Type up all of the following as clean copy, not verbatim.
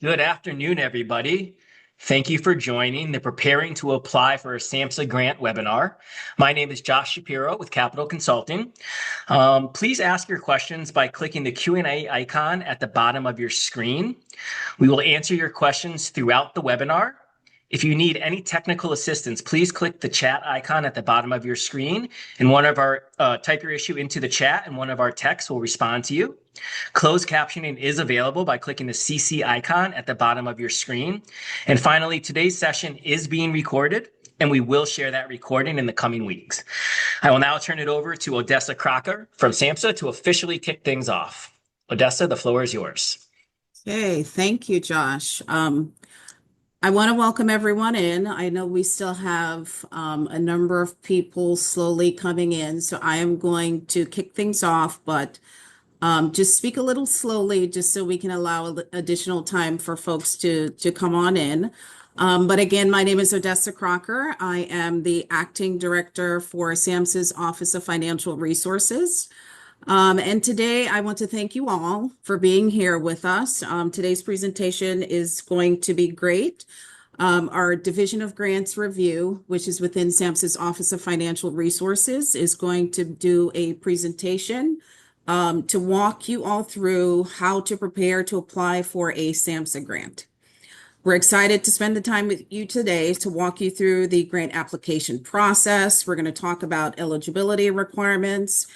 Good afternoon, everybody. Thank you for joining the Preparing to Apply for a SAMHSA Grant webinar. My name is Josh Shapiro with Capital Consulting. Please ask your questions by clicking the Q&A icon at the bottom of your screen. We will answer your questions throughout the webinar. If you need any technical assistance, please click the chat icon at the bottom of your screen, and type your issue into the chat, and one of our techs will respond to you. Closed captioning is available by clicking the CC icon at the bottom of your screen. And finally, today's session is being recorded, and we will share that recording in the coming weeks. I will now turn it over to Odessa Crocker from SAMHSA to officially kick things off. Odessa, the floor is yours. Okay, thank you, Josh. I want to welcome everyone in. I know we still have a number of people slowly coming in, so I am going to kick things off, but just speak a little slowly just so we can allow additional time for folks to come on in. But again, my name is Odessa Crocker. I am the Acting Director for SAMHSA's Office of Financial Resources. And today I want to thank you all for being here with us. Today's presentation is going to be great. Our Division of Grants Review, which is within SAMHSA's Office of Financial Resources, is going to do a presentation to walk you all through how to prepare to apply for a SAMHSA grant. We're excited to spend the time with you today to walk you through the grant application process. We're going to talk about eligibility requirements,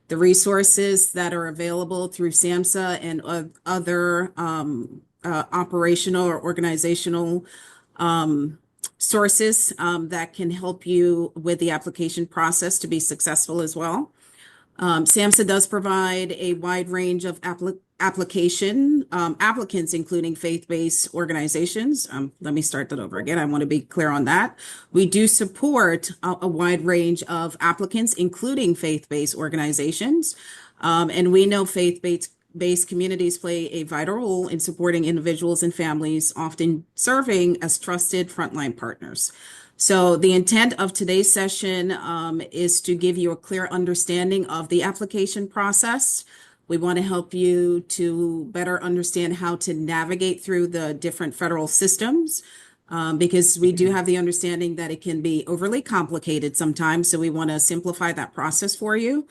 the resources that are available through SAMHSA and other operational or organizational sources that can help you with the application process to be successful as well. SAMHSA does provide a wide range of applicants, including faith-based organizations. Let me start that over again. I want to be clear on that. We do support a wide range of applicants, including faith-based organizations. And we know faith-based communities play a vital role in supporting individuals and families, often serving as trusted frontline partners. So the intent of today's session is to give you a clear understanding of the application process. We want to help you to better understand how to navigate through the different federal systems because we do have the understanding that it can be overly complicated sometimes. So we want to simplify that process for you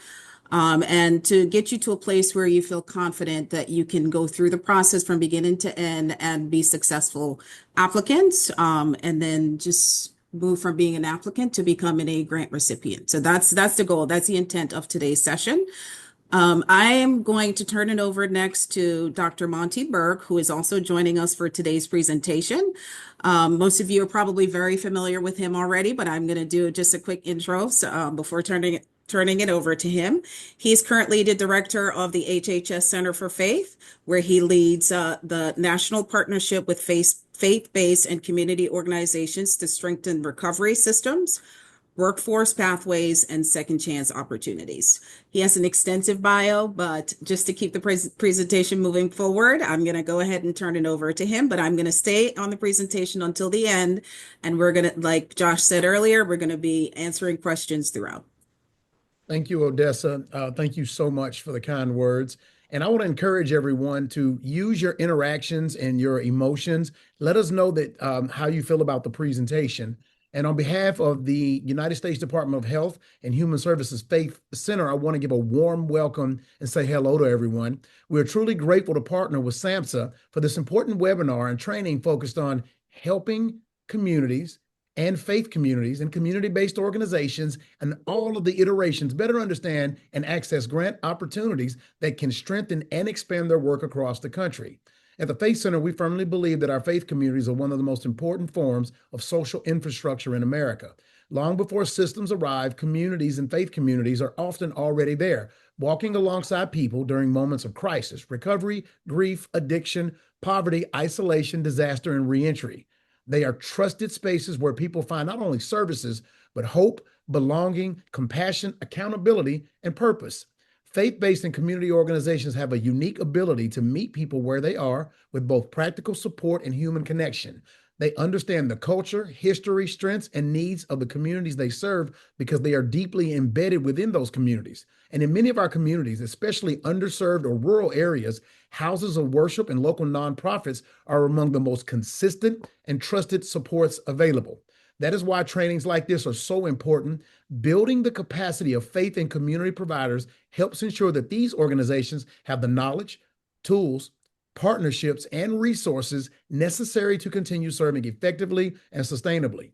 and to get you to a place where you feel confident that you can go through the process from beginning to end and be successful applicants and then just move from being an applicant to becoming a grant recipient. So that's the goal. That's the intent of today's session. I am going to turn it over next to Dr. Monty Burke, who is also joining us for today's presentation. Most of you are probably very familiar with him already, but I'm going to do just a quick intro before turning it over to him. He's currently the director of the HHS Center for Faith, where he leads the national partnership with faith-based and community organizations to strengthen recovery systems, workforce pathways, and second chance opportunities. He has an extensive bio, but just to keep the presentation moving forward, I'm going to go ahead and turn it over to him, but I'm going to stay on the presentation until the end. And we're going to, like Josh said earlier, we're going to be answering questions throughout. Thank you, Odessa. Thank you so much for the kind words. And I want to encourage everyone to use your interactions and your emotions. Let us know that how you feel about the presentation. And on behalf of the United States Department of Health and Human Services Faith Center, I want to give a warm welcome and say hello to everyone. We're truly grateful to partner with SAMHSA for this important webinar and training focused on helping communities and faith communities and community-based organizations and all of the iterations better understand and access grant opportunities that can strengthen and expand their work across the country. At the Faith Center, we firmly believe that our faith communities are one of the most important forms of social infrastructure in America. Long before systems arrive, communities and faith communities are often already there, walking alongside people during moments of crisis, recovery, grief, addiction, poverty, isolation, disaster, and reentry. They are trusted spaces where people find not only services, but hope, belonging, compassion, accountability, and purpose. Faith-based and community organizations have a unique ability to meet people where they are with both practical support and human connection. They understand the culture, history, strengths, and needs of the communities they serve because they are deeply embedded within those communities. And in many of our communities, especially underserved or rural areas, houses of worship and local nonprofits are among the most consistent and trusted supports available. That is why trainings like this are so important. Building the capacity of faith and community providers helps ensure that these organizations have the knowledge, tools, partnerships, and resources necessary to continue serving effectively and sustainably.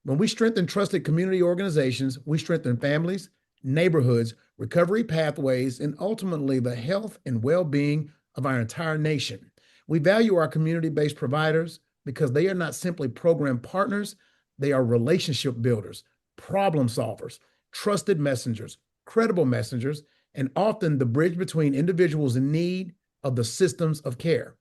When we strengthen trusted community organizations, we strengthen families, neighborhoods, recovery pathways, and ultimately the health and well-being of our entire nation. We value our community-based providers because they are not simply program partners, they are relationship builders, problem solvers, trusted messengers, credible messengers, and often the bridge between individuals in need of the systems of care.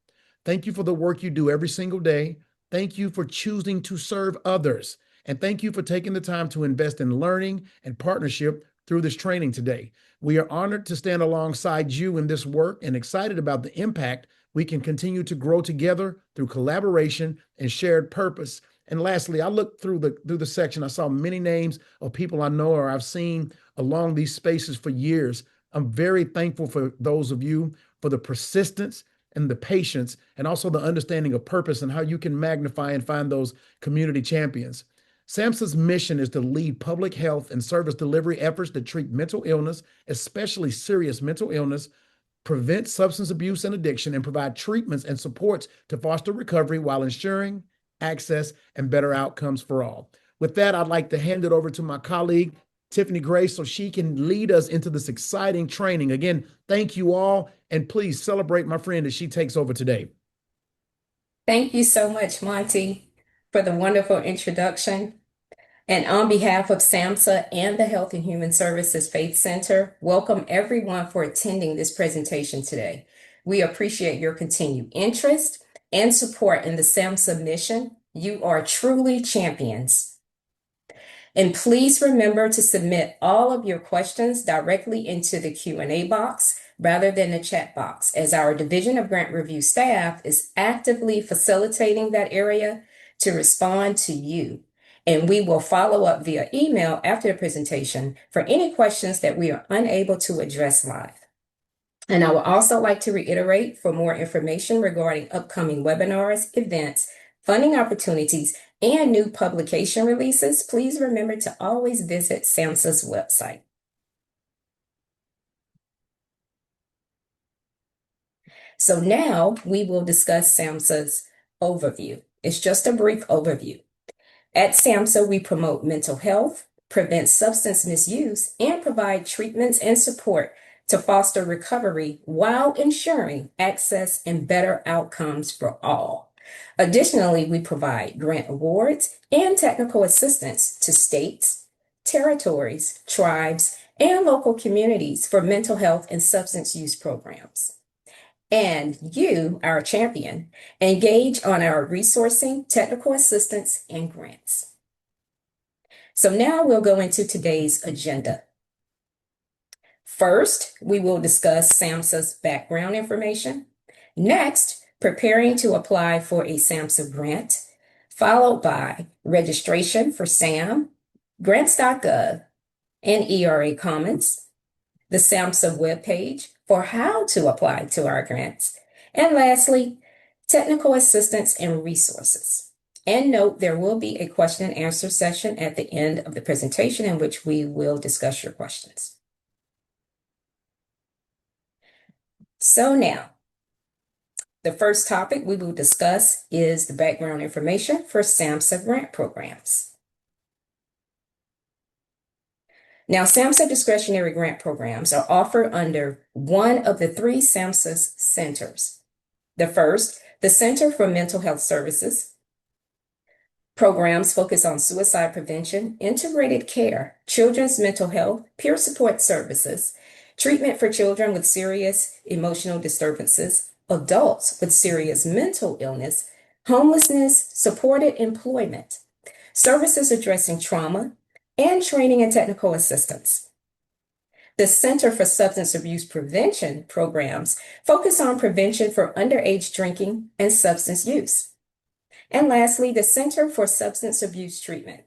Thank you for the work you do every single day. Thank you for choosing to serve others. And thank you for taking the time to invest in learning and partnership through this training today. We are honored to stand alongside you in this work and excited about the impact we can continue to grow together through collaboration and shared purpose. And lastly, I looked through the section. I saw many names of people I know or I've seen along these spaces for years. I'm very thankful for those of you for the persistence and the patience and also the understanding of purpose and how you can magnify and find those community champions. SAMHSA's mission is to lead public health and service delivery efforts that treat mental illness, especially serious mental illness, prevent substance abuse and addiction, and provide treatments and supports to foster recovery while ensuring access and better outcomes for all. With that, I'd like to hand it over to my colleague, Tiffany Grace, so she can lead us into this exciting training. Again, thank you all, and please celebrate my friend as she takes over today. Thank you so much, Monty, for the wonderful introduction. And on behalf of SAMHSA and the Health and Human Services Faith Center, welcome everyone for attending this presentation today. We appreciate your continued interest and support in the SAMHSA mission. You are truly champions. And please remember to submit all of your questions directly into the Q&A box rather than the chat box, as our Division of Grant Review staff is actively facilitating that area to respond to you. And we will follow up via email after the presentation for any questions that we are unable to address live. And I would also like to reiterate, for more information regarding upcoming webinars, events, funding opportunities, and new publication releases, please remember to always visit SAMHSA's website. So now we will discuss SAMHSA's overview. It's just a brief overview. At SAMHSA, we promote mental health, prevent substance misuse, and provide treatments and support to foster recovery while ensuring access and better outcomes for all. Additionally, we provide grant awards and technical assistance to states, territories, tribes, and local communities for mental health and substance use programs. And you, our champion, engage on our resourcing, technical assistance, and grants. So now we'll go into today's agenda. First, we will discuss SAMHSA's background information. Next, preparing to apply for a SAMHSA grant, followed by registration for SAM, Grants.gov, and ERA Commons, the SAMHSA webpage for how to apply to our grants, and lastly, technical assistance and resources. And note, there will be a question and answer session at the end of the presentation in which we will discuss your questions. So now, the first topic we will discuss is the background information for SAMHSA grant programs. Now, SAMHSA discretionary grant programs are offered under one of the three SAMHSA centers. The first, the Center for Mental Health Services. Programs focus on suicide prevention, integrated care, children's mental health, peer support services, treatment for children with serious emotional disturbances, adults with serious mental illness, homelessness, supported employment, services addressing trauma, and training and technical assistance. The Center for Substance Abuse Prevention programs focus on prevention for underage drinking and substance use. And lastly, the Center for Substance Abuse Treatment.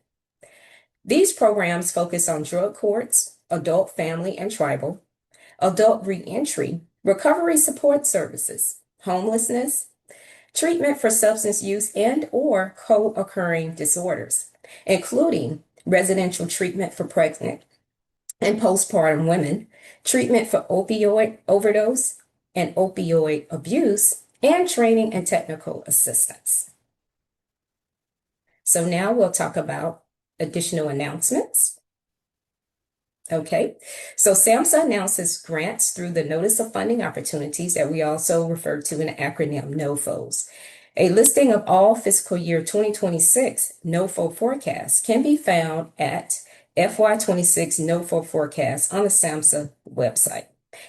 These programs focus on drug courts, adult, family, and tribal, adult reentry, recovery support services, homelessness, treatment for substance use and/or co-occurring disorders, including residential treatment for pregnant and postpartum women, treatment for opioid overdose and opioid abuse, and training and technical assistance. So now we'll talk about additional announcements. Okay, so SAMHSA announces grants through the Notice of Funding Opportunities that we also refer to in the acronym NOFOs. A listing of all fiscal year 2026 NOFO forecasts can be found at FY26 NOFO forecast on the SAMHSA website.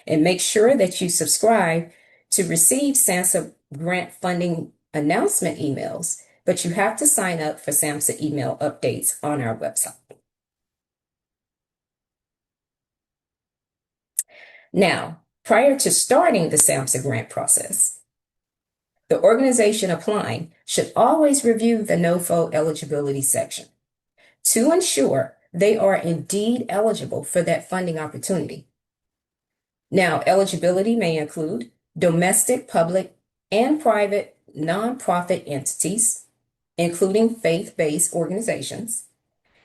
And make sure that you subscribe to receive SAMHSA grant funding announcement emails, but you have to sign up for SAMHSA email updates on our website. Now, prior to starting the SAMHSA grant process, the organization applying should always review the NOFO eligibility section to ensure they are indeed eligible for that funding opportunity. Now, eligibility may include domestic, public, and private nonprofit entities, including faith-based organizations,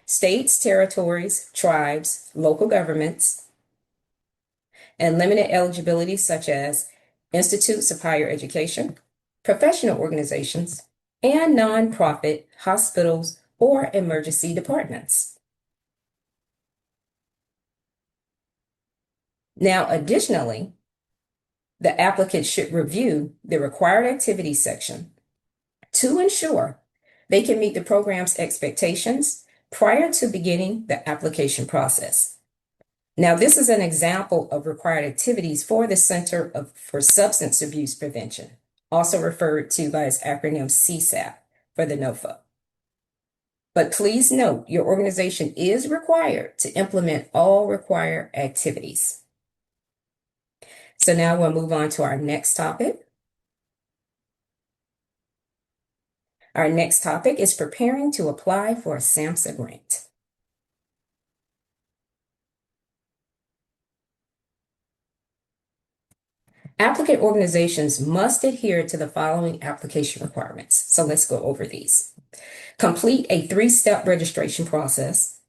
states, territories, tribes, local governments, and limited eligibility such as institutes of higher education, professional organizations, and nonprofit hospitals or emergency departments. Now, additionally, the applicant should review the required activities section to ensure they can meet the program's expectations prior to beginning the application process. Now, this is an example of required activities for the Center for Substance Abuse Prevention, also referred to by its acronym CSAP for the NOFO. But please note, your organization is required to implement all required activities. So now we'll move on to our next topic. Our next topic is preparing to apply for a SAMHSA grant. Applicant organizations must adhere to the following application requirements. So let's go over these. Complete a 3-step registration process.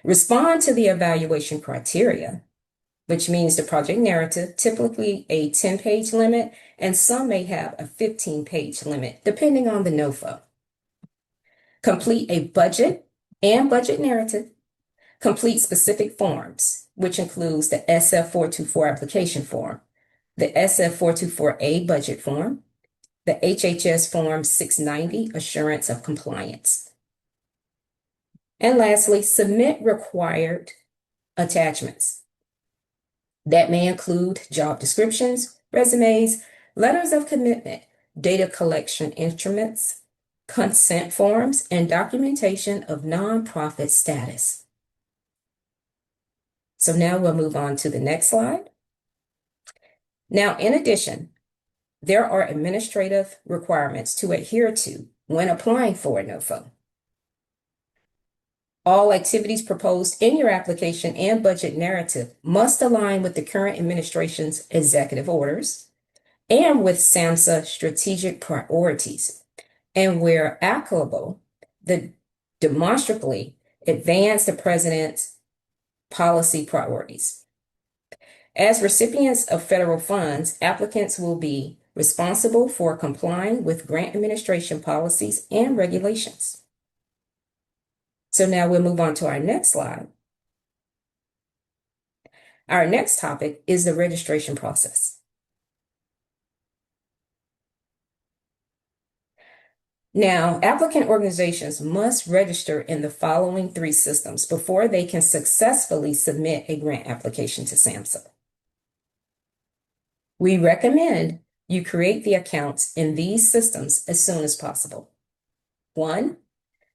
Respond to the evaluation criteria, which means the project narrative, typically a 10-page limit, and some may have a 15-page limit, depending on the NOFO. Complete a budget and budget narrative. Complete specific forms, which includes the SF-424 application form, the SF-424A budget form, the HHS Form 690 Assurance of Compliance. And lastly, submit required attachments. That may include job descriptions, resumes, letters of commitment, data collection instruments, consent forms, and documentation of nonprofit status. So now we'll move on to the next slide. Now, in addition, there are administrative requirements to adhere to when applying for a NOFO. All activities proposed in your application and budget narrative must align with the current administration's executive orders and with SAMHSA strategic priorities, and where applicable, demonstrably advance the president's policy priorities. As recipients of federal funds, applicants will be responsible for complying with grant administration policies and regulations. So now we'll move on to our next slide. Our next topic is the registration process. Now, applicant organizations must register in the following 3 systems before they can successfully submit a grant application to SAMHSA. We recommend you create the accounts in these systems as soon as possible. 1,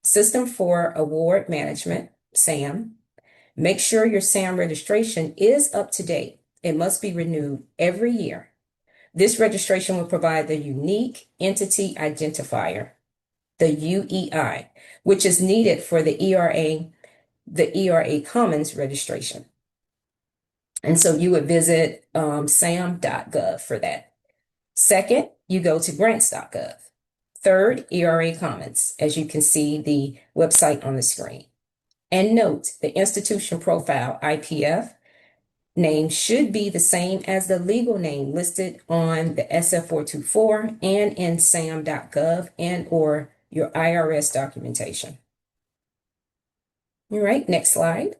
System for Award Management, SAM. Make sure your SAM registration is up to date. It must be renewed every year. This registration will provide the unique entity identifier the UEI, which is needed for the ERA Commons registration. And so you would visit SAM.gov for that. Second, you go to Grants.gov. Third, ERA Commons, as you can see the website on the screen. And note, the institution profile, IPF, name should be the same as the legal name listed on the SF-424 and in SAM.gov and/or your IRS documentation. All right, next slide.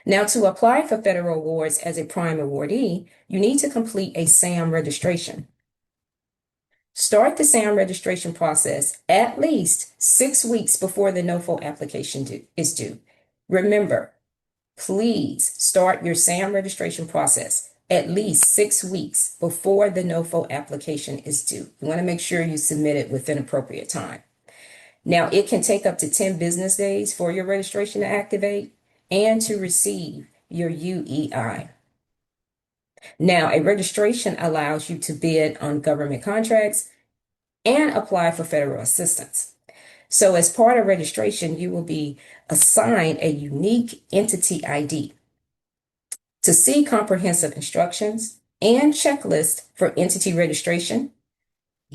Now, to apply for federal awards as a prime awardee, you need to complete a SAM registration. Start the SAM registration process at least 6 weeks before the NOFO application is due. Remember, please start your SAM registration process at least 6 weeks before the NOFO application is due. You want to make sure you submit it within appropriate time. Now, it can take up to 10 business days for your registration to activate and to receive your UEI. Now, a registration allows you to bid on government contracts and apply for federal assistance. So as part of registration, you will be assigned a unique entity ID. To see comprehensive instructions and checklist for entity registration,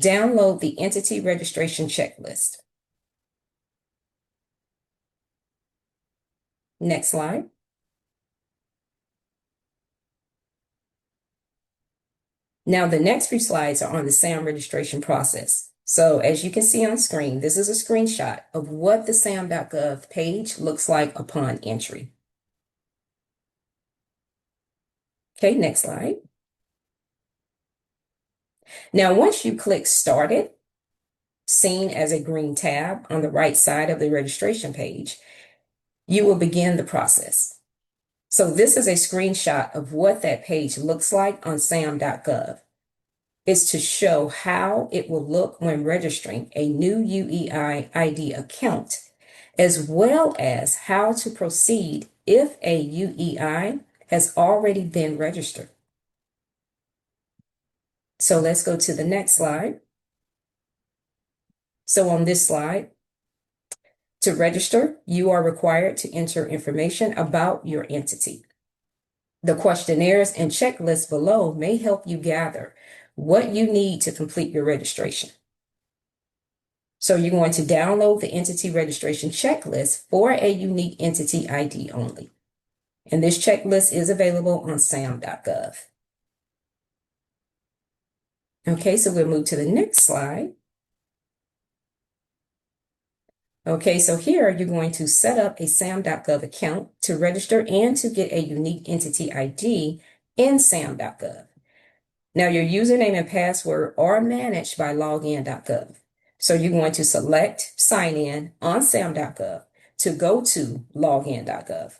download the entity registration checklist. Next slide. Now, the next few slides are on the SAM registration process. So as you can see on screen, this is a screenshot of what the SAM.gov page looks like upon entry. Okay, next slide. Now, once you click Started, seen as a green tab on the right side of the registration page, you will begin the process. So this is a screenshot of what that page looks like on SAM.gov. It's to show how it will look when registering a new UEI ID account, as well as how to proceed if a UEI has already been registered. So let's go to the next slide. So on this slide, to register, you are required to enter information about your entity. The questionnaires and checklists below may help you gather what you need to complete your registration. So you're going to download the entity registration checklist for a unique entity ID only. And this checklist is available on SAM.gov. Okay, so we'll move to the next slide. Okay, so here you're going to set up a SAM.gov account to register and to get a unique entity ID in SAM.gov. Now, your username and password are managed by login.gov. So you're going to select sign in on SAM.gov to go to login.gov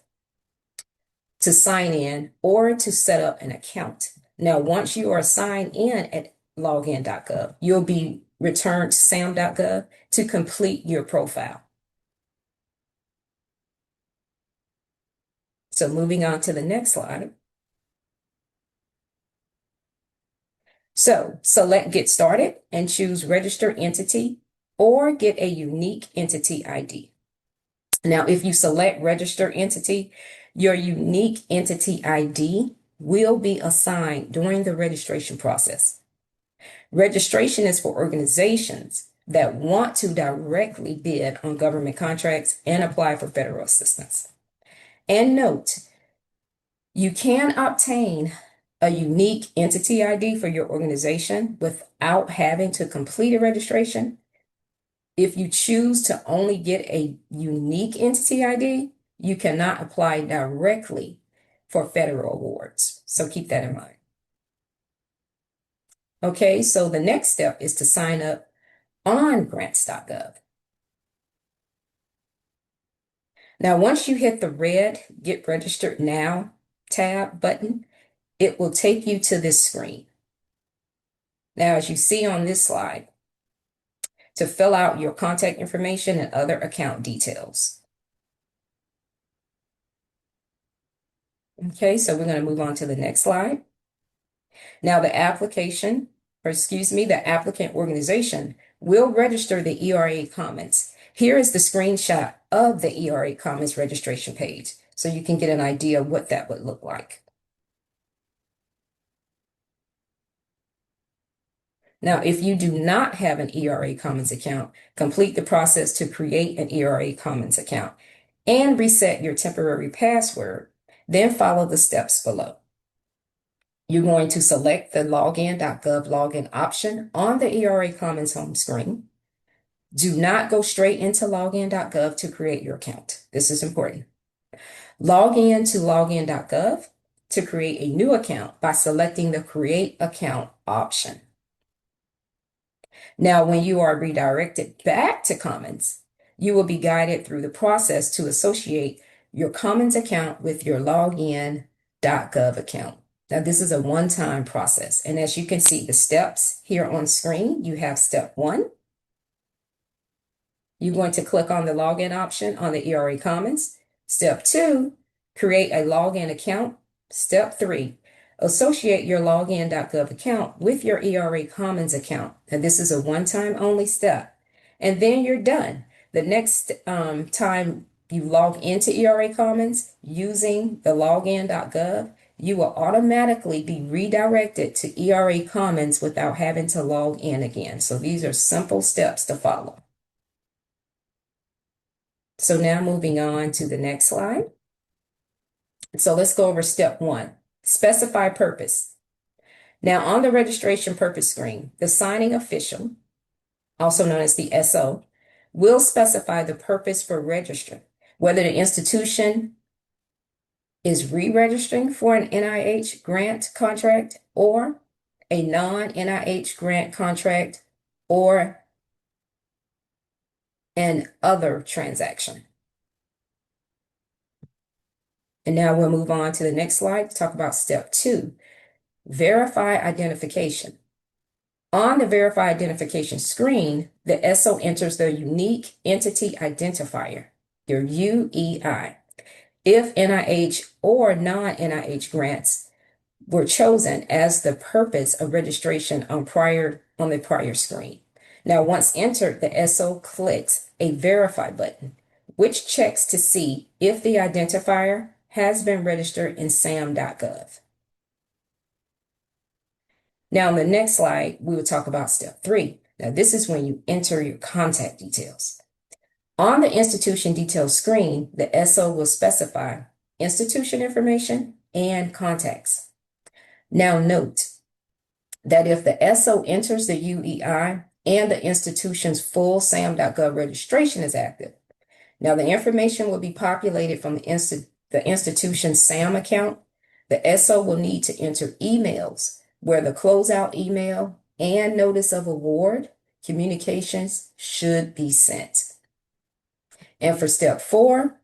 to sign in or to set up an account. Now, once you are signed in at login.gov, you'll be returned to SAM.gov to complete your profile. So moving on to the next slide. So select Get Started and choose Register Entity or get a unique entity ID. Now, if you select Register Entity, your unique entity ID will be assigned during the registration process. Registration is for organizations that want to directly bid on government contracts and apply for federal assistance. And note, you can obtain a unique entity ID for your organization without having to complete a registration. If you choose to only get a unique entity ID, you cannot apply directly for federal awards. So keep that in mind. Okay, so the next step is to sign up on Grants.gov. Now, once you hit the red Get Registered Now tab button, it will take you to this screen. Now, as you see on this slide, to fill out your contact information and other account details. Okay, so we're going to move on to the next slide. Now, the application the applicant organization will register the ERA comments. Here is the screenshot of the ERA comments registration page, so you can get an idea of what that would look like. Now, if you do not have an ERA Commons account, complete the process to create an ERA Commons account and reset your temporary password. Then follow the steps below. You're going to select the login.gov login option on the ERA Commons home screen. Do not go straight into login.gov to create your account. This is important. Log in to login.gov to create a new account by selecting the Create Account option. Now, when you are redirected back to Commons, you will be guided through the process to associate your Commons account with your login.gov account. Now, this is a one-time process. And as you can see the steps here on screen, you have step 1. You're going to click on the login option on the ERA Commons. Step 2, create a login account. Step 3, associate your login.gov account with your ERA Commons account. And this is a one-time only step. And then you're done. The next time you log into ERA Commons using the login.gov, you will automatically be redirected to ERA Commons without having to log in again. So these are simple steps to follow. So now moving on to the next slide. So let's go over step 1, specify purpose. Now on the registration purpose screen, the signing official, also known as the SO, will specify the purpose for registering, whether the institution is re-registering for an NIH grant contract or a non-NIH grant contract or an other transaction. And now we'll move on to the next slide to talk about step 2, verify identification. On the verify identification screen, the SO enters the unique entity identifier, your UEI. If NIH or non-NIH grants were chosen as the purpose of registration on the prior screen. Now, once entered, the SO clicks a verify button, which checks to see if the identifier has been registered in SAM.gov. Now, on the next slide, we will talk about step 3. Now, this is when you enter your contact details. On the institution details screen, the SO will specify institution information and contacts. Now, note that if the SO enters the UEI and the institution's full SAM.gov registration is active, now the information will be populated from the institution's SAM account. The SO will need to enter emails where the closeout email and notice of award communications should be sent. And for step 4,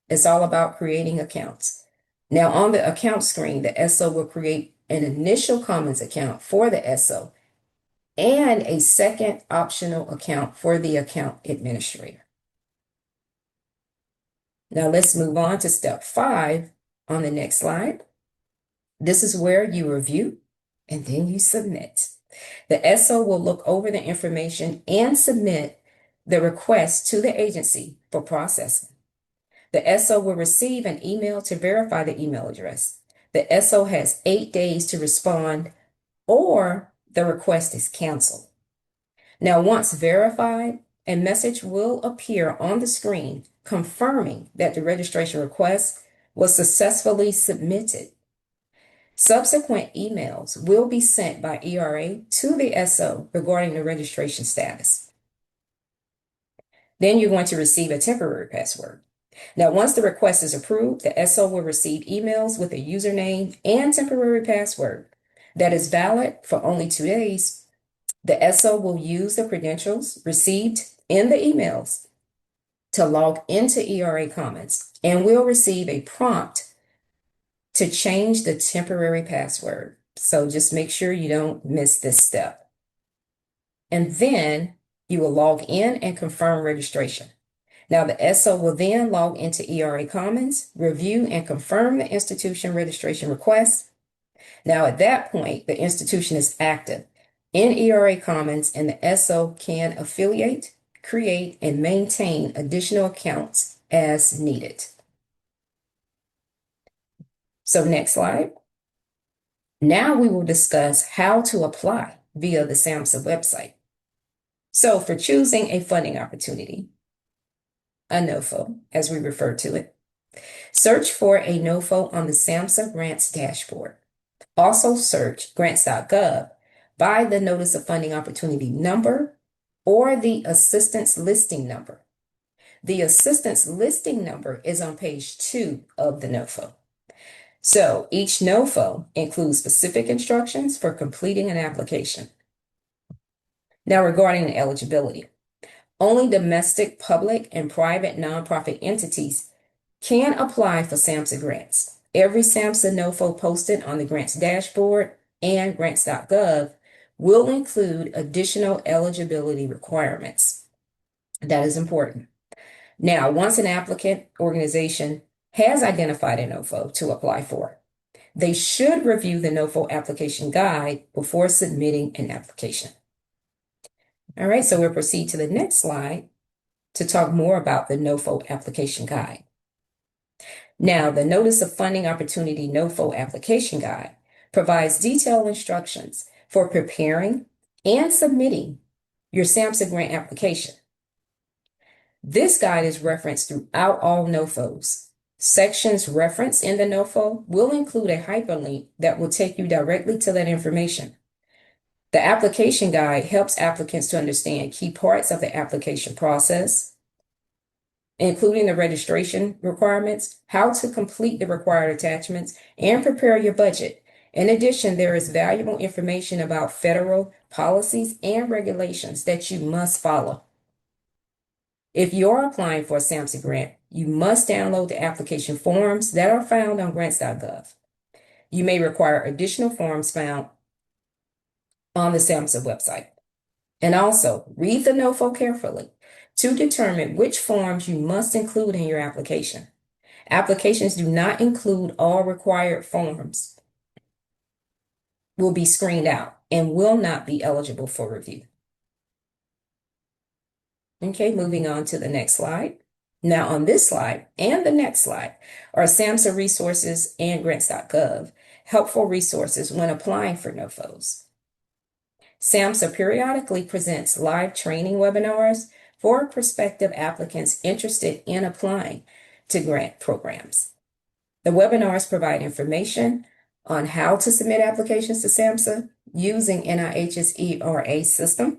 it's all about creating accounts. Now on the account screen, the SO will create an initial Commons account for the SO and a second optional account for the account administrator. Now let's move on to step 5 on the next slide. This is where you review and then you submit. The SO will look over the information and submit the request to the agency for processing. The SO will receive an email to verify the email address. The SO has 8 days to respond or the request is canceled. Now, once verified, a message will appear on the screen confirming that the registration request was successfully submitted. Subsequent emails will be sent by ERA to the SO regarding the registration status. Then you're going to receive a temporary password. Now, once the request is approved, the SO will receive emails with a username and temporary password that is valid for only 2 days. The SO will use the credentials received in the emails to log into ERA Commons and will receive a prompt to change the temporary password. So just make sure you don't miss this step. And then you will log in and confirm registration. Now the SO will then log into ERA Commons, review and confirm the institution registration request. Now at that point, the institution is active in ERA Commons, and the SO can affiliate, create, and maintain additional accounts as needed. So next slide. Now we will discuss how to apply via the SAMHSA website. So for choosing a funding opportunity, a NOFO, as we refer to it, search for a NOFO on the SAMHSA Grants Dashboard. Also search Grants.gov by the Notice of Funding Opportunity number or the Assistance Listing number. The Assistance Listing number is on page 2 of the NOFO. So each NOFO includes specific instructions for completing an application. Now regarding eligibility, only domestic, public, and private nonprofit entities can apply for SAMHSA grants. Every SAMHSA NOFO posted on the Grants Dashboard and Grants.gov will include additional eligibility requirements. That is important. Now, once an applicant organization has identified a NOFO to apply for, they should review the NOFO application guide before submitting an application. All right, so we'll proceed to the next slide to talk more about the NOFO application guide. Now, the Notice of Funding Opportunity NOFO application guide provides detailed instructions for preparing and submitting your SAMHSA grant application. This guide is referenced throughout all NOFOs. Sections referenced in the NOFO will include a hyperlink that will take you directly to that information. The application guide helps applicants to understand key parts of the application process, including the registration requirements, how to complete the required attachments, and prepare your budget. In addition, there is valuable information about federal policies and regulations that you must follow. If you're applying for a SAMHSA grant, you must download the application forms that are found on Grants.gov. You may require additional forms found on the SAMHSA website. And also, read the NOFO carefully to determine which forms you must include in your application. Applications do not include all required forms, will be screened out, and will not be eligible for review. Okay, moving on to the next slide. Now on this slide and the next slide are SAMHSA resources and Grants.gov, helpful resources when applying for NOFOs. SAMHSA periodically presents live training webinars for prospective applicants interested in applying to grant programs. The webinars provide information on how to submit applications to SAMHSA using NIH's ERA system,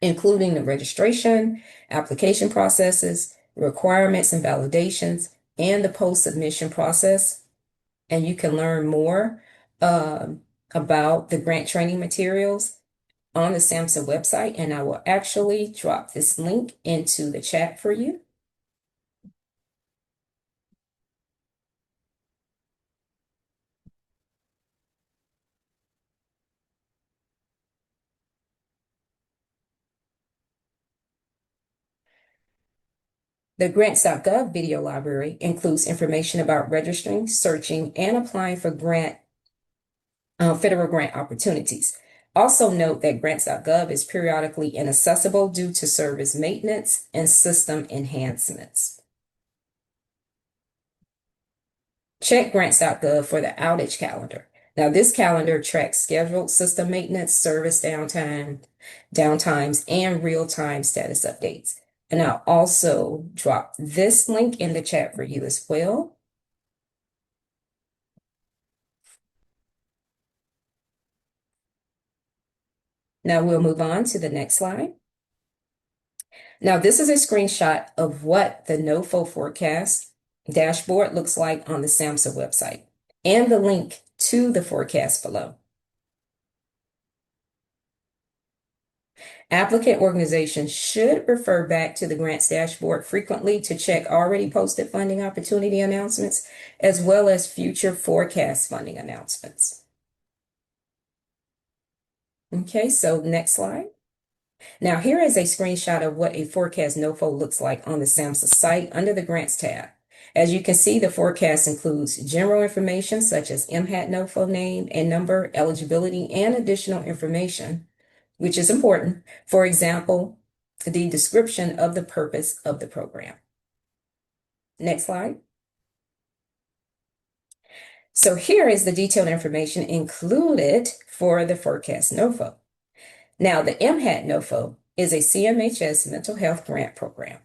including the registration, application processes, requirements and validations, and the post-submission process. And you can learn more about the grant training materials on the SAMHSA website, and I will actually drop this link into the chat for you. The Grants.gov video library includes information about registering, searching, and applying for federal grant opportunities. Also note that Grants.gov is periodically inaccessible due to service maintenance and system enhancements. Check Grants.gov for the outage calendar. Now, this calendar tracks scheduled system maintenance, service downtimes, and real-time status updates. And I'll also drop this link in the chat for you as well. Now we'll move on to the next slide. Now this is a screenshot of what the NOFO forecast dashboard looks like on the SAMHSA website and the link to the forecast below. Applicant organizations should refer back to the grants dashboard frequently to check already posted funding opportunity announcements, as well as future forecast funding announcements. Okay, so next slide. Now here is a screenshot of what a forecast NOFO looks like on the SAMHSA site under the Grants tab. As you can see, the forecast includes general information such as MHAT NOFO name and number, eligibility, and additional information which is important. For example, the description of the purpose of the program. Next slide. So here is the detailed information included for the forecast NOFO. Now, the MHAT NOFO is a CMHS mental health grant program.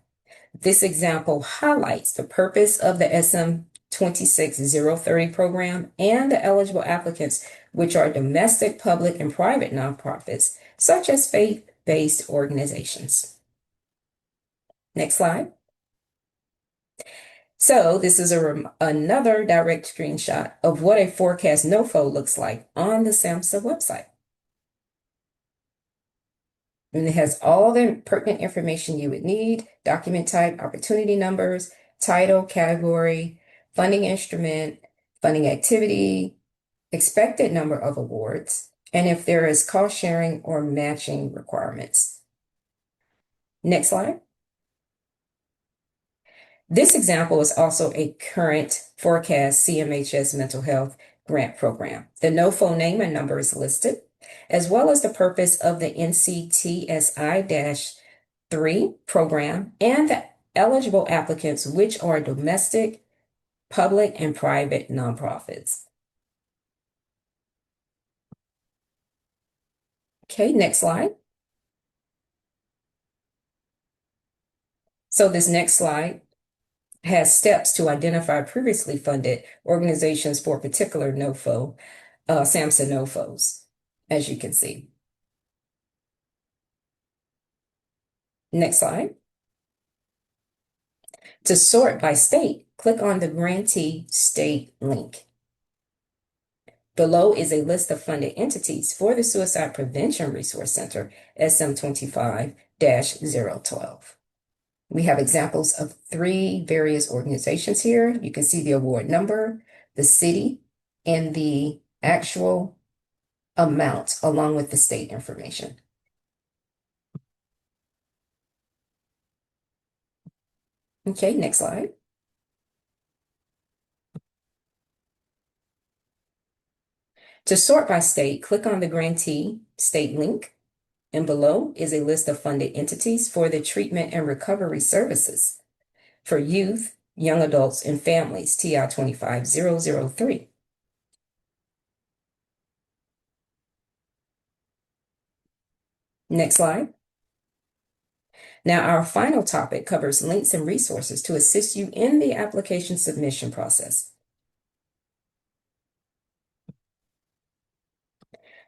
This example highlights the purpose of the SM 26030 program and the eligible applicants, which are domestic, public, and private nonprofits, such as faith-based organizations. Next slide. So this is another direct screenshot of what a forecast NOFO looks like on the SAMHSA website. And it has all the pertinent information you would need: document type, opportunity numbers, title, category, funding instrument, funding activity, expected number of awards, and if there is cost sharing or matching requirements. Next slide. This example is also a current forecast CMHS mental health grant program. The NOFO name and number is listed, as well as the purpose of the NCTSI-3 program and the eligible applicants, which are domestic, public, and private nonprofits. Okay, next slide. So this next slide has steps to identify previously funded organizations for a particular NOFO, SAMHSA NOFOs, as you can see. Next slide. To sort by state, click on the grantee state link. Below is a list of funded entities for the Suicide Prevention Resource Center, SM25-012. We have examples of 3 various organizations here. You can see the award number, the city, and the actual amount, along with the state information. Okay, next slide. To sort by state, click on the grantee state link, and below is a list of funded entities for the treatment and recovery services for youth, young adults, and families, TI 25003. Next slide. Now, our final topic covers links and resources to assist you in the application submission process.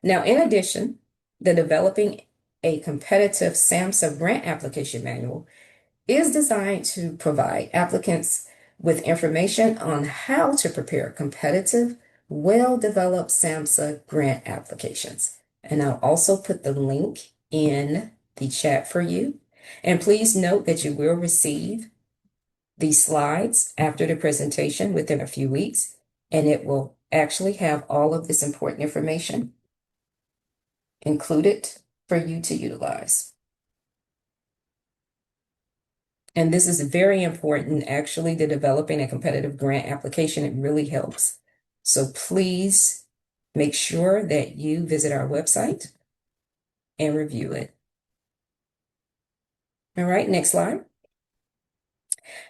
Now, in addition, the Developing a Competitive SAMHSA Grant Application Manual is designed to provide applicants with information on how to prepare competitive, well-developed SAMHSA grant applications. And I'll also put the link in the chat for you. And please note that you will receive these slides after the presentation within a few weeks, and it will actually have all of this important information included for you to utilize. And this is very important. Actually, the Developing a Competitive Grant Application, it really helps. So please make sure that you visit our website and review it. All right, next slide.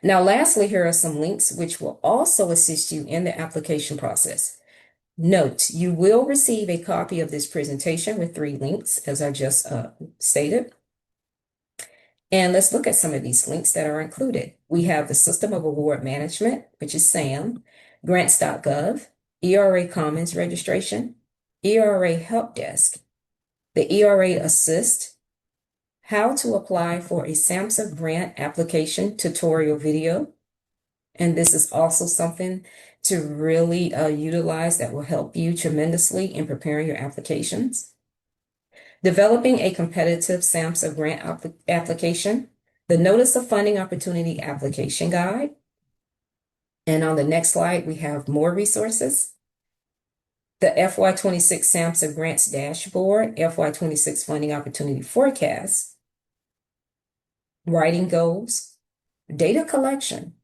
Now, lastly, here are some links which will also assist you in the application process. Note, you will receive a copy of this presentation with 3 links, as I just stated. And let's look at some of these links that are included. We have the System of Award Management, which is SAM, Grants.gov, ERA Commons Registration, ERA Help Desk, the ERA Assist, how to apply for a SAMHSA grant application tutorial video. And this is also something to really utilize that will help you tremendously in preparing your applications. Developing a competitive SAMHSA grant application, the Notice of Funding Opportunity Application Guide. And on the next slide, we have more resources. The FY26 SAMHSA Grants Dashboard, FY26 Funding Opportunity Forecast, Writing Goals, Data Collection.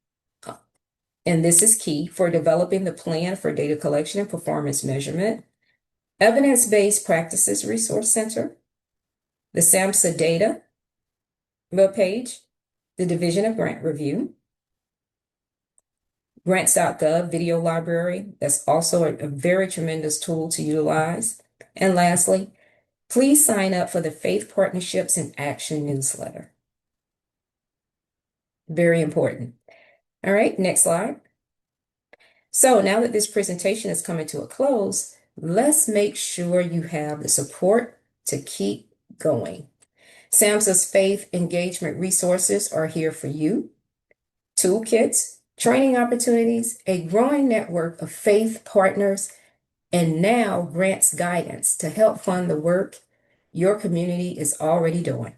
And this is key for developing the plan for data collection and performance measurement. Evidence-Based Practices Resource Center, the SAMHSA data webpage, the Division of Grant Review, Grants.gov video library. That's also a very tremendous tool to utilize. And lastly, please sign up for the Faith Partnerships in Action newsletter. Very important. All right, next slide. So now that this presentation is coming to a close, let's make sure you have the support to keep going. SAMHSA's faith engagement resources are here for you. Toolkits, training opportunities, a growing network of faith partners, and now grants guidance to help fund the work your community is already doing.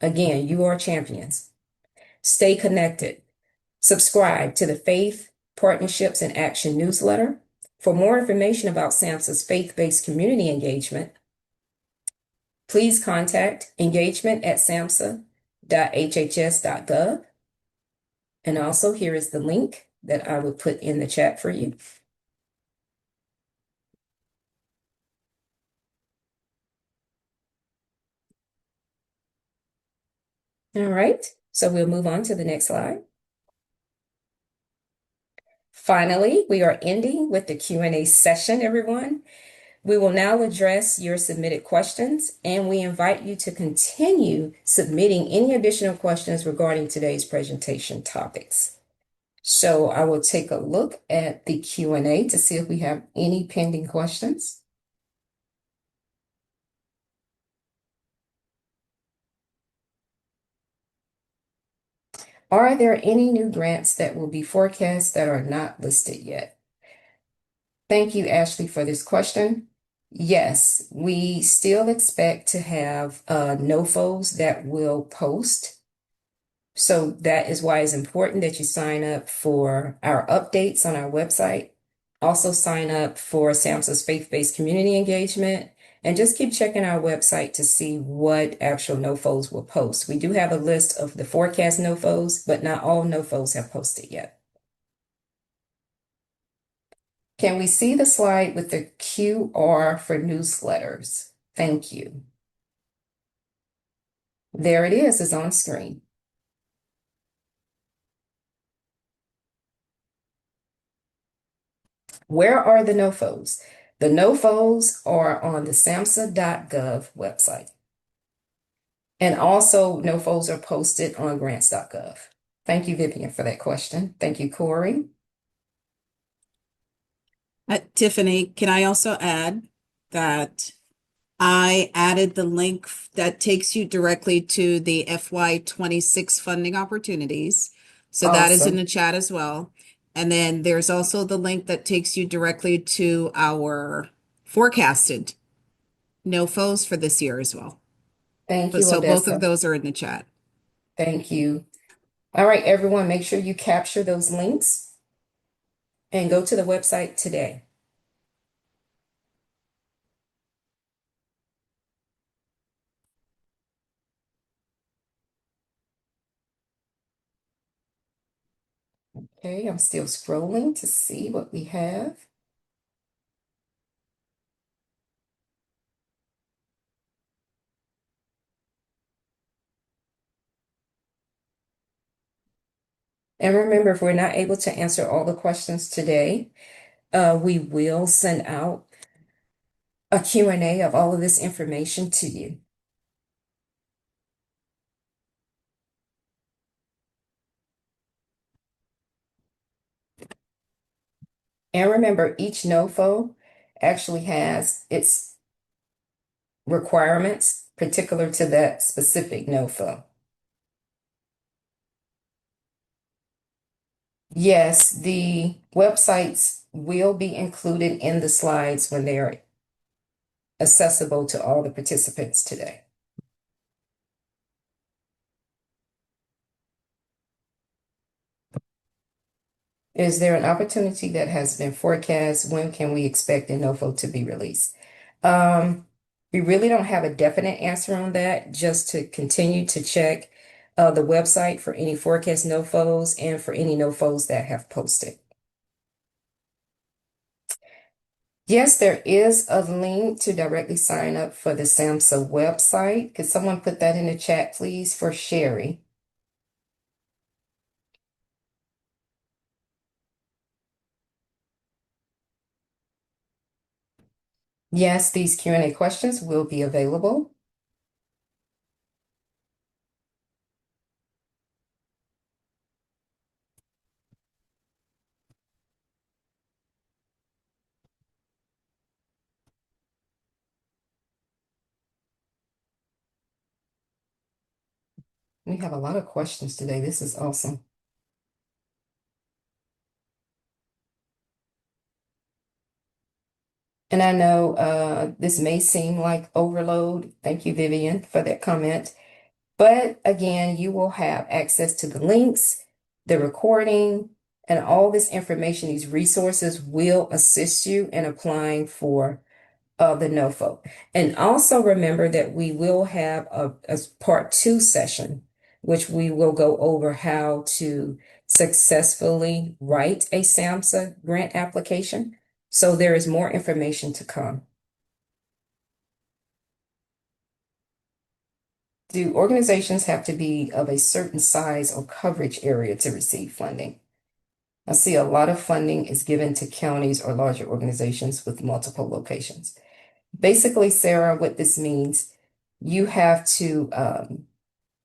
Again, you are champions. Stay connected. Subscribe to the Faith Partnerships in Action newsletter. For more information about SAMHSA's faith-based community engagement, please contact engagement@samhsa.hhs.gov. And also, here is the link that I would put in the chat for you. All right, so we'll move on to the next slide. Finally, we are ending with the Q&A session, everyone. We will now address your submitted questions, and we invite you to continue submitting any additional questions regarding today's presentation topics. So I will take a look at the Q&A to see if we have any pending questions. Are there any new grants that will be forecast that are not listed yet? Thank you, Ashley, for this question. Yes, we still expect to have NOFOs that will post. So that is why it's important that you sign up for our updates on our website. Also sign up for SAMHSA's faith-based community engagement, and just keep checking our website to see what actual NOFOs will post. We do have a list of the forecast NOFOs, but not all NOFOs have posted yet. Can we see the slide with the QR for newsletters? Thank you. There it is, it's on screen. Where are the NOFOs? The NOFOs are on the samhsa.gov website. And also NOFOs are posted on Grants.gov. Thank you, Vivian, for that question. Thank you, Corey. Tiffany, can I also add that I added the link that takes you directly to the FY26 funding opportunities. So that is in Awesome. the chat as well. And then there's also the link that takes you directly to our forecasted NOFOs for this year as well. Thank you, So both of Odessa. those are in the chat. Thank you. All right, everyone, make sure you capture those links and go to the website today. Okay, I'm still scrolling to see what we have. And remember, if we're not able to answer all the questions today, we will send out a Q&A of all of this information to you. And remember, each NOFO actually has its requirements particular to that specific NOFO. Yes, the websites will be included in the slides when they are accessible to all the participants today. Is there an opportunity that has been forecast? When can we expect a NOFO to be released? We really don't have a definite answer on that, just to continue to check the website for any forecast NOFOs and for any NOFOs that have posted. Yes, there is a link to directly sign up for the SAMHSA website. Could someone put that in the chat, please, for Sherry? Yes, these Q&A questions will be available. We have a lot of questions today. This is awesome. And I know this may seem like overload. Thank you, Vivian, for that comment. But again, you will have access to the links, the recording, and all this information. These resources will assist you in applying for the NOFO. And also remember that we will have a part 2 session, which we will go over how to successfully write a SAMHSA grant application. So there is more information to come. Do organizations have to be of a certain size or coverage area to receive funding? I see a lot of funding is given to counties or larger organizations with multiple locations. Basically, Sarah, what this means, you have to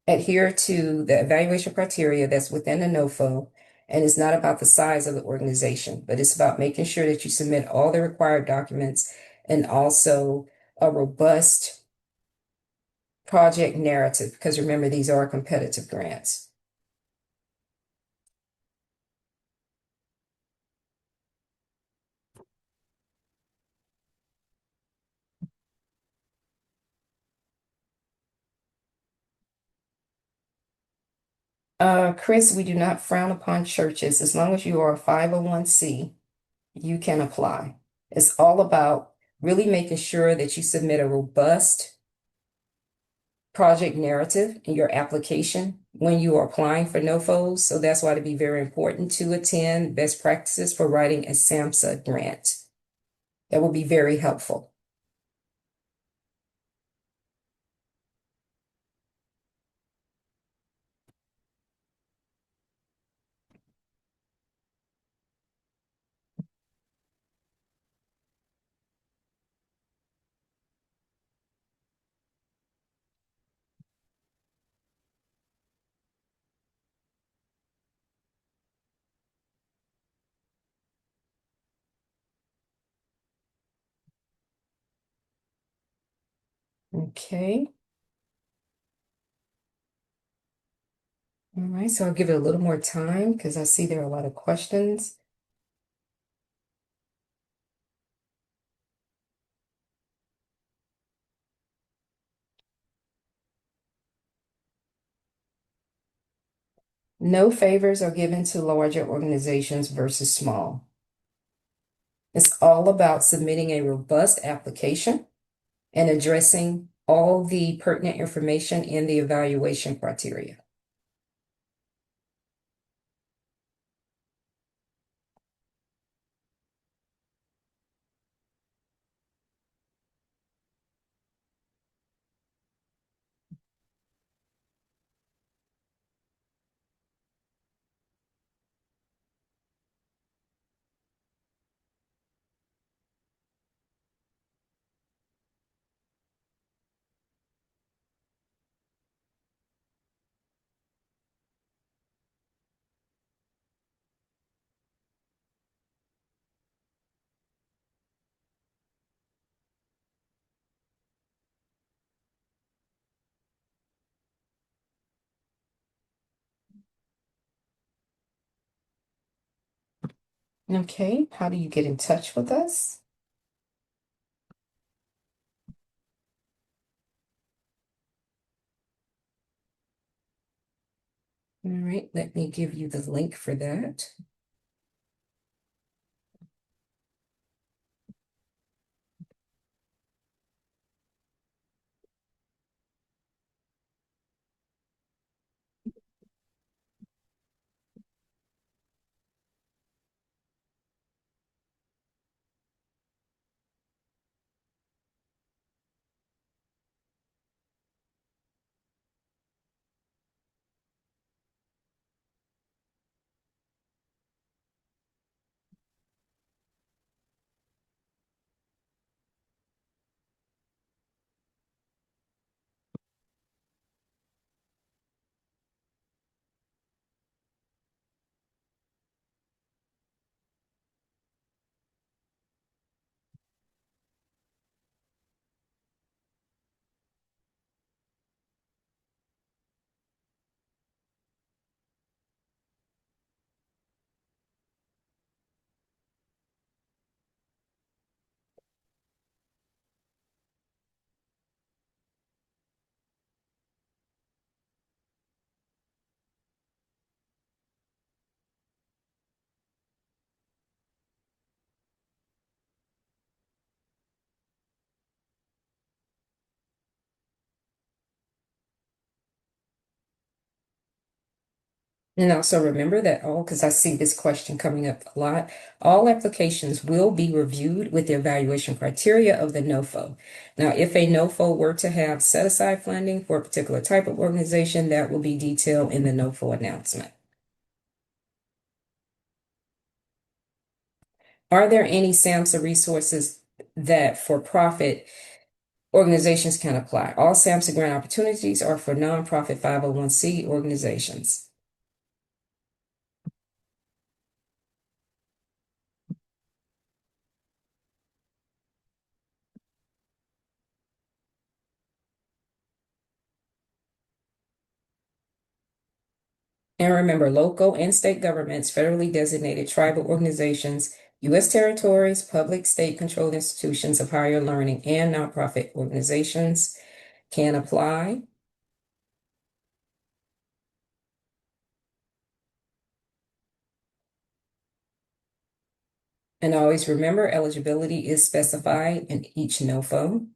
adhere to the evaluation criteria that's within the NOFO, and it's not about the size of the organization, but it's about making sure that you submit all the required documents and also a robust project narrative, because remember, these are competitive grants. Chris, we do not frown upon churches. As long as you are a 501c, you can apply. It's all about really making sure that you submit a robust project narrative in your application when you are applying for NOFOs. So that's why it'd be very important to attend best practices for writing a SAMHSA grant. That will be very helpful. Okay. All right, so I'll give it a little more time because I see there are a lot of questions. No favors are given to larger organizations versus small. It's all about submitting a robust application and addressing all the pertinent information in the evaluation criteria. Okay, how do you get in touch with us? All right, let me give you the link for that. And also remember that because I see this question coming up a lot, all applications will be reviewed with the evaluation criteria of the NOFO. Now, if a NOFO were to have set aside funding for a particular type of organization, that will be detailed in the NOFO announcement. Are there any SAMHSA resources that for-profit organizations can apply? All SAMHSA grant opportunities are for nonprofit 501c organizations. And remember, local and state governments, federally designated tribal organizations, U.S. territories, public state-controlled institutions of higher learning, and nonprofit organizations can apply. And always remember, eligibility is specified in each NOFO.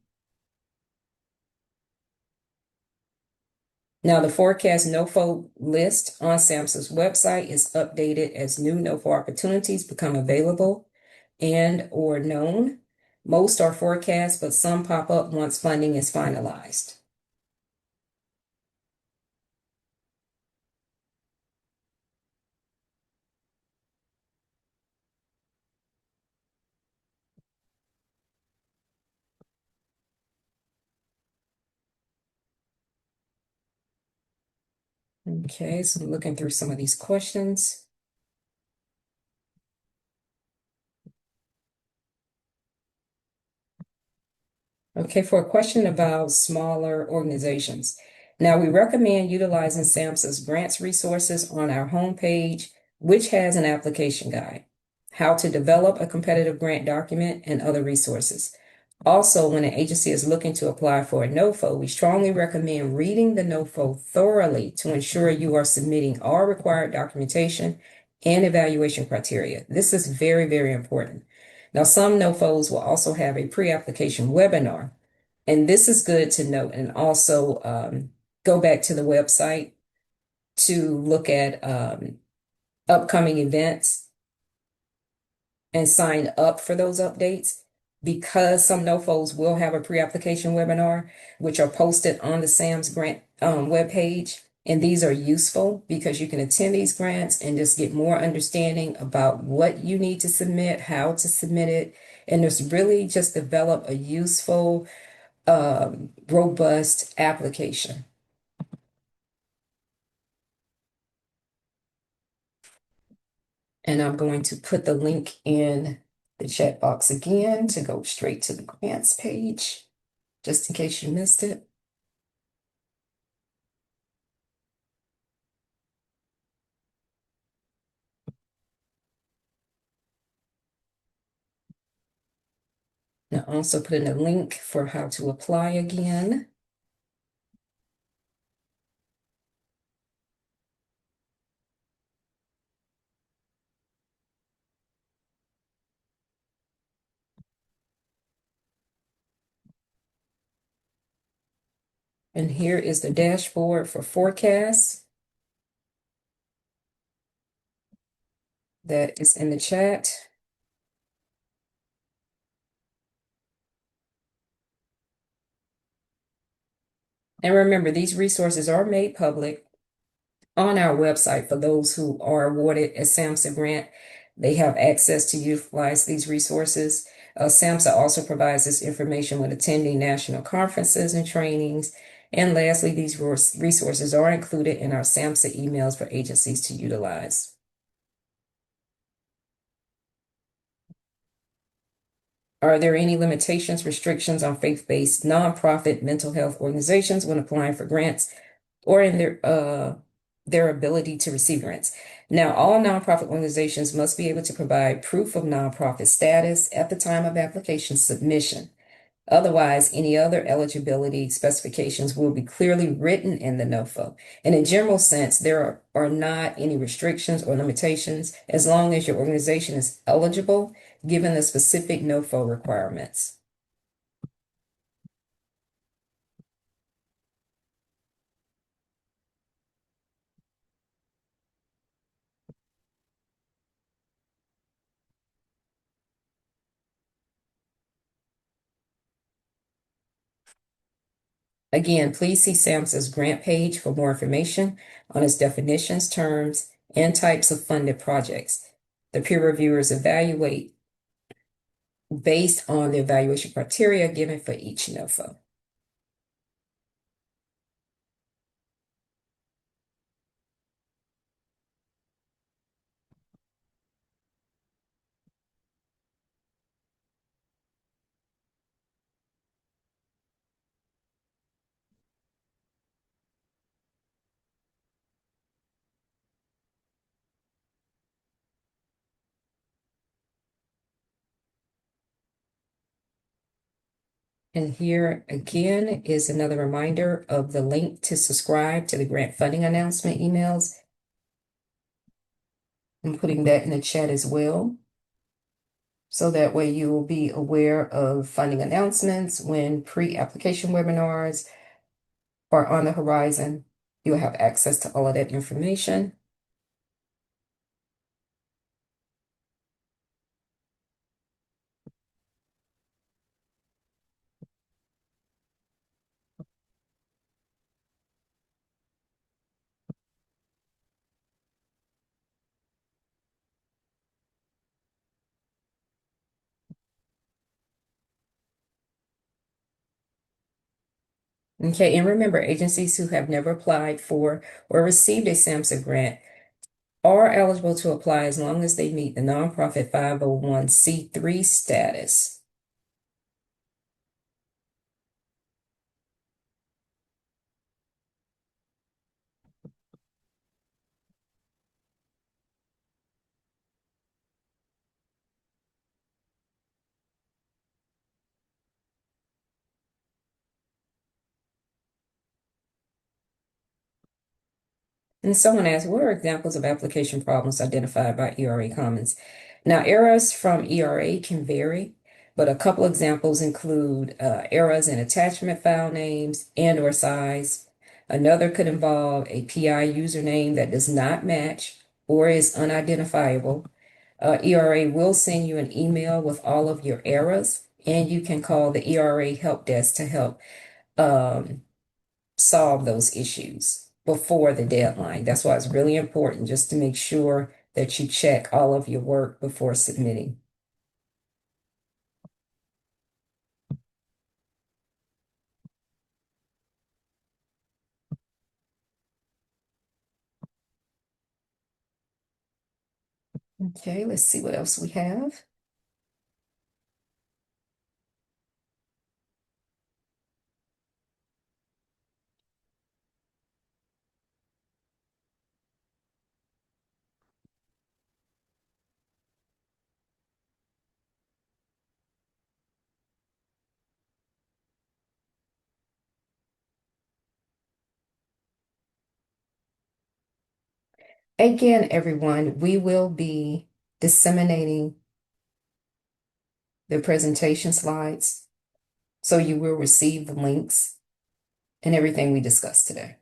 Now, the forecast NOFO list on SAMHSA's website is updated as new NOFO opportunities become available and or known. Most are forecast, but some pop up once funding is finalized. Okay, so I'm looking through some of these questions. Okay, for a question about smaller organizations. Now, we recommend utilizing SAMHSA's grants resources on our homepage, which has an application guide, how to develop a competitive grant document, and other resources. Also, when an agency is looking to apply for a NOFO, we strongly recommend reading the NOFO thoroughly to ensure you are submitting all required documentation and evaluation criteria. This is very, very important. Now, some NOFOs will also have a pre-application webinar, and this is good to note. And also go back to the website to look at upcoming events and sign up for those updates, because some NOFOs will have a pre-application webinar, which are posted on the SAM's grant webpage. And these are useful because you can attend these grants and just get more understanding about what you need to submit, how to submit it, and just really just develop a useful, robust application. And I'm going to put the link in the chat box again to go straight to the grants page, just in case you missed it. Now also put in a link for how to apply again. And here is the dashboard for forecasts that is in the chat. And remember, these resources are made public on our website for those who are awarded a SAMHSA grant. They have access to utilize these resources. SAMHSA also provides this information when attending national conferences and trainings. And lastly, these resources are included in our SAMHSA emails for agencies to utilize. Are there any limitations, restrictions on faith-based nonprofit mental health organizations when applying for grants or in their ability to receive grants? Now, all nonprofit organizations must be able to provide proof of nonprofit status at the time of application submission. Otherwise, any other eligibility specifications will be clearly written in the NOFO. And in general sense, there are not any restrictions or limitations as long as your organization is eligible, given the specific NOFO requirements. Again, please see SAMHSA's grant page for more information on its definitions, terms, and types of funded projects. The peer reviewers evaluate based on the evaluation criteria given for each NOFA. And here again is another reminder of the link to subscribe to the grant funding announcement emails. I'm putting that in the chat as well. So that way you will be aware of funding announcements when pre-application webinars are on the horizon. You'll have access to all of that information. Okay, and remember, agencies who have never applied for or received a SAMHSA grant are eligible to apply as long as they meet the nonprofit 501c3 status. And someone asked, what are examples of application problems identified by ERA Commons? Now, errors from ERA can vary, but a couple examples include errors in attachment file names and/or size. Another could involve a PI username that does not match or is unidentifiable. ERA will send you an email with all of your errors, and you can call the ERA help desk to help solve those issues before the deadline. That's why it's really important just to make sure that you check all of your work before submitting. Okay, let's see what else we have. Again, everyone, we will be disseminating the presentation slides, so you will receive the links and everything we discussed today.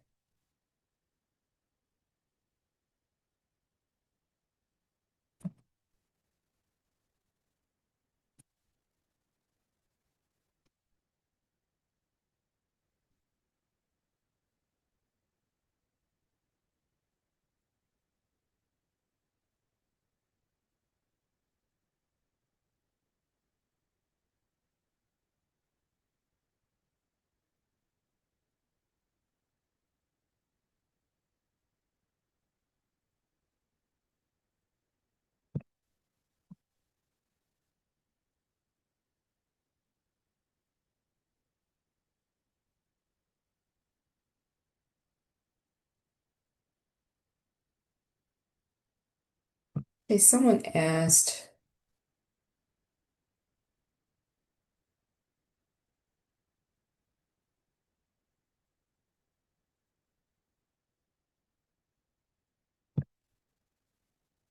Okay, someone asked,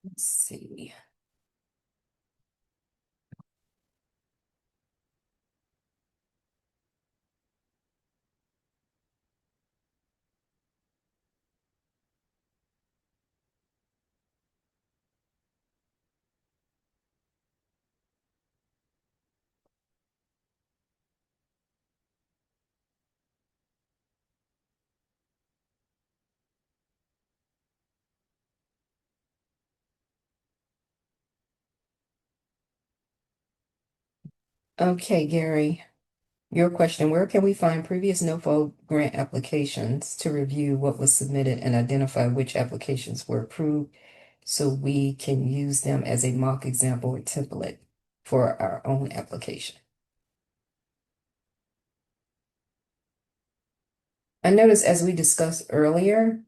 let's see. Okay, Gary, your question, where can we find previous NOFO grant applications to review what was submitted and identify which applications were approved so we can use them as a mock example or template for our own application? I noticed as we discussed earlier,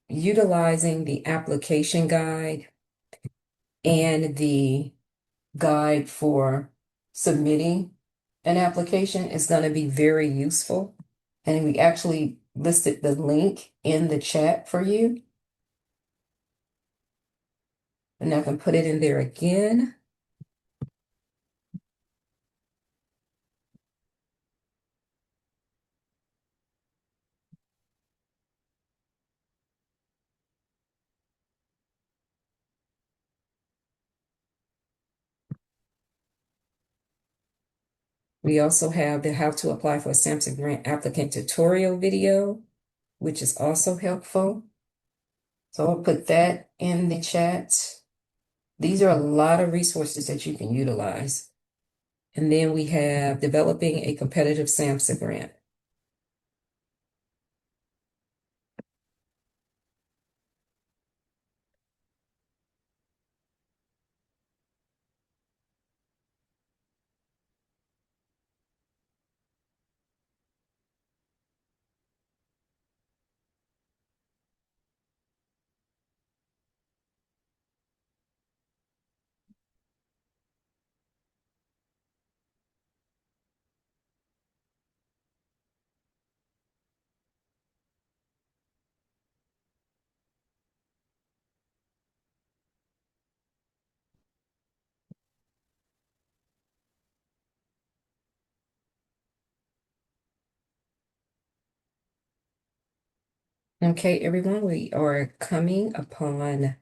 utilizing the application guide and the guide for submitting an application is going to be very useful. And we actually listed the link in the chat for you. And I can put it in there again. We also have the how to apply for a SAMHSA grant applicant tutorial video, which is also helpful. So I'll put that in the chat. These are a lot of resources that you can utilize. And then we have developing a competitive SAMHSA grant. Okay, everyone, we are coming upon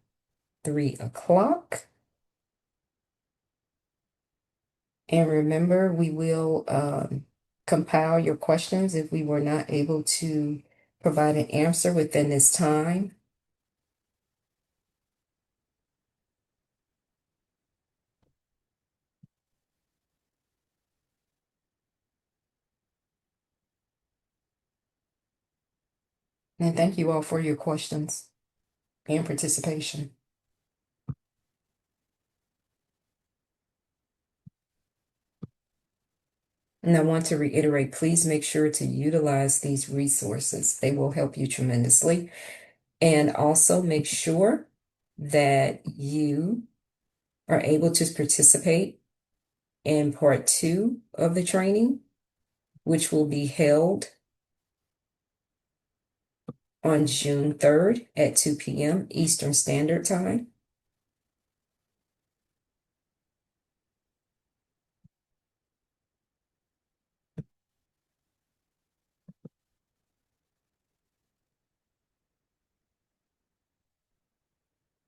3 o'clock. And remember, we will compile your questions if we were not able to provide an answer within this time. And thank you all for your questions and participation. And I want to reiterate, please make sure to utilize these resources. They will help you tremendously. And also make sure that you are able to participate in part 2 of the training, which will be held on June 3rd at 2 p.m. Eastern Standard Time.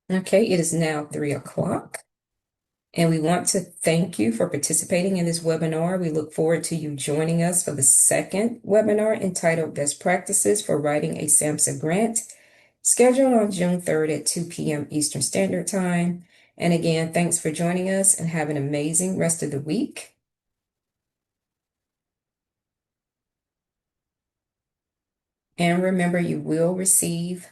Okay, it is now 3 o'clock. And we want to thank you for participating in this webinar. We look forward to you joining us for the second webinar entitled Best Practices for Writing a SAMHSA Grant, scheduled on June 3rd at 2 p.m. Eastern Standard Time. And again, thanks for joining us and have an amazing rest of the week. And remember, you will receive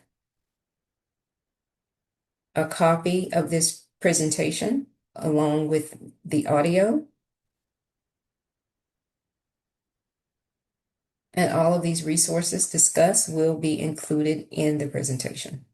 a copy of this presentation along with the audio. And all of these resources discussed will be included in the presentation.